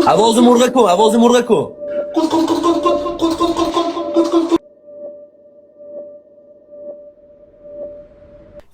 آواز مرغ کو، آواز مرغ کو.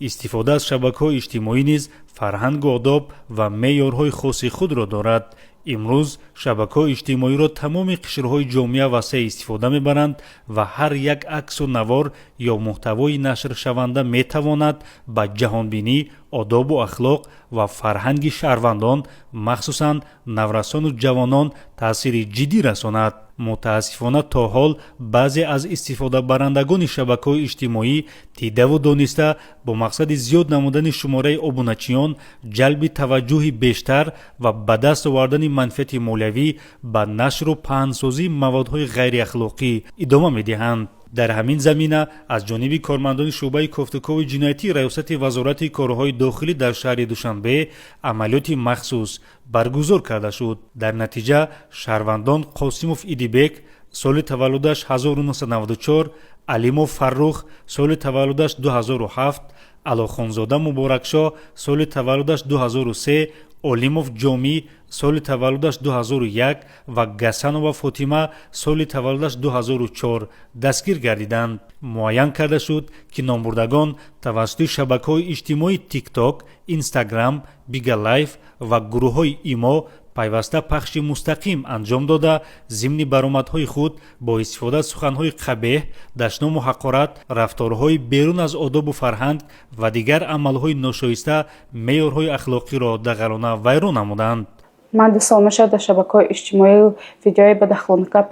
استفاده از شبکه‌های اجتماعی نیز فرهنگ و آداب و معیارهای خاص خود را دارد. امروز شبکه‌های اجتماعی را تمام قشرهای جامعه وسیع استفاده می‌برند و هر یک عکس و نوار یا محتوای نشر شونده می‌تواند به جهانبینی، آداب و اخلاق و فرهنگ شهروندان مخصوصاً نورسان و جوانان تأثیر جدی رساند. متاسفانه تا حال بعضی از استفاده برندگان شبکه‌های اجتماعی دیده و دانسته با مقصد زیاد نمودن شماره ابونچیان، جلب توجه بیشتر و به دست آوردن منفعت مالیوی به نشر و پهنسازی موادهای غیر اخلاقی ادامه می‌دهند. در همین زمینه از جانب کارمندان شعبه گفتگوی جنایتی ریاست وزارت کارهای داخلی در شهر دوشنبه عملیات مخصوص برگزار کرده شد. در نتیجه شهروندان قاسموف ایدیبک سال تولدش 1994، علیموف فرخ سال تولدش 2007، علاخانزاده مبارکشاه سال تولدش 2003، اولیموف جامی سال تولدش 2001 و گسانова فاطمه سال تولدش 2004 دستگیر گردیدند. معین کرده شد که نامبردگان توسط شبکه‌های اجتماعی تیک تاک، اینستاگرام، بیگا لایف و گروه‌های ایمو پیوسته پخش مستقیم انجام داده ضمن برآمدهای خود با استفاده از سخنهای قبیح، دشنام و حقارت، رفتارهای بیرون از آداب و فرهنگ و دیگر عملهای ناشایسته معیارهای اخلاقی را دغلانه ویران نمودند. من 2 سال میشه در شبکه‌های اجتماعی ویدیوهای بداخلاقانه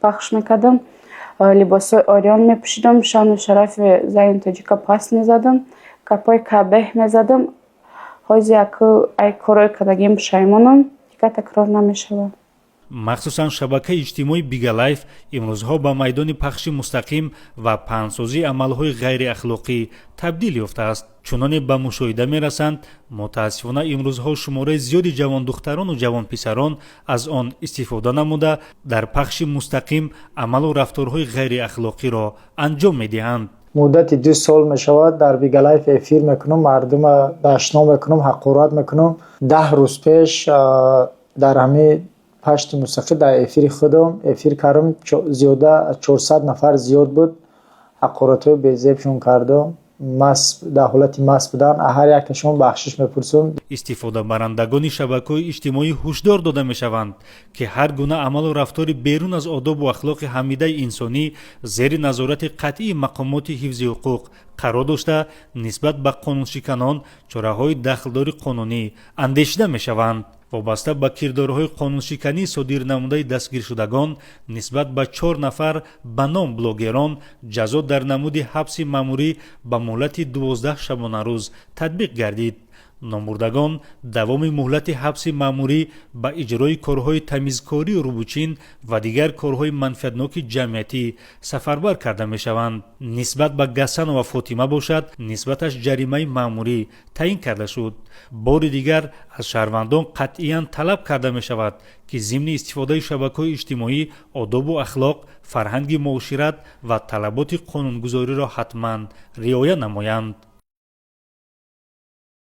پخش میکردم. لباسای آریان میپوشیدم، شان و شرف زن تاجیکا پاس میزدم، کپای قبیح میزدم. حاضر ای کارای کردگیم پشیمانم، دیگه تکرار نمیشود. مخصوصاً شبکه اجتماعی بیگا لایف امروزها به میدان پخش مستقیم و پهنسازی عملهای غیر اخلاقی تبدیل یافته است. چنانه به مشاهده می‌رسند متاسفانه امروزها شماره زیادی جوان دختران و جوان پسران از آن استفاده نموده در پخش مستقیم عمل و رفتارهای غیر اخلاقی را انجام می‌دهند. مدت 2 سال می شود در بیگا لایف افیر میکنم، مردم داشنا میکنم، حقارت میکنم. 10 روز پیش در همه پشت موسیقی در افیر خودم افیر کردم، زیاده 400 نفر زیاد بود، حقارت های بیزیبشون کردم، در حالت مست بودن. هر یکشون بخشش میپرسم. استفاده برندگان شبکه‌های اجتماعی هشدار داده میشوند که هر گونه عمل و رفتار بیرون از آداب و اخلاق حمیده انسانی زیر نظارت قطعی مقامات حفظ حقوق قرار داشته نسبت به قانونشکنان چاره‌های دخلداری قانونی اندیشیده میشوند. وابسته به کردارهای قانونشکنی صادر نموده دستگیر شدگان نسبت به 4 نفر به نام بلاگران جزا در نمود حبس مأموری به مهلت 12 شبانه روز تطبیق گردید. نامبردگان دوام مهلت حبس مأموری به اجرای کارهای تمیزکاری و روبوچین و دیگر کارهای منفعتناک جمعیتی سفربر کرده می شوند. نسبت به گسان و فاطمه باشد نسبتش جریمه مأموری تعیین کرده شد. بار دیگر از شهروندان قطعاً طلب کرده می شود که ضمن استفاده شبکه‌های اجتماعی آداب و اخلاق، فرهنگ معاشرت و طلبات قانونگذاری را حتماً رعایت نمایند.